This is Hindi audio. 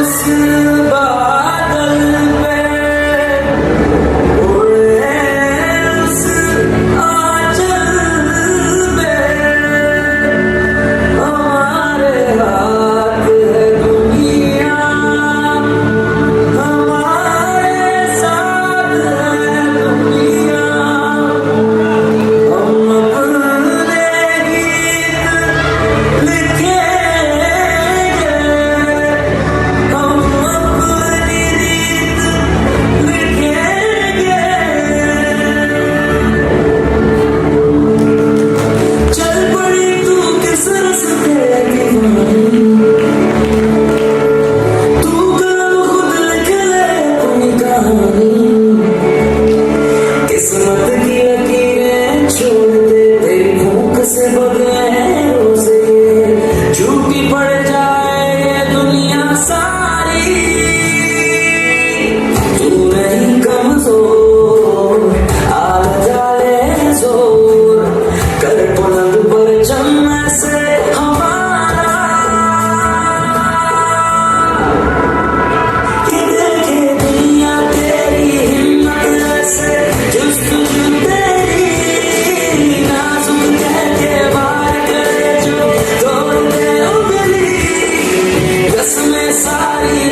उस बादल पे उड़े उस आंचल पे हमारे हाथ है दुनिया हमारे साथ है दुनिया हम अपने गीत लिखेंगे हम अपनी रीत लिखेंगे चल पड़ी तू किस रास्ते दीवानी तू कलम खुद लिख ले अपनी कहानी किस्मत की लकीरें छोड़ दे तेरी भूख से बदले रोज़े झूठी पड़ जाए ये दुनिया सारी तू नहीं कमजोर आ जाए जोर कर बुलंद परचम से हमारा कि देखे दुनिया तेरी हिम्मत ऐसे जुस्तजू तेरी नाजुक कह के वार करे जो तोड़ दे उंगली कसमें सारी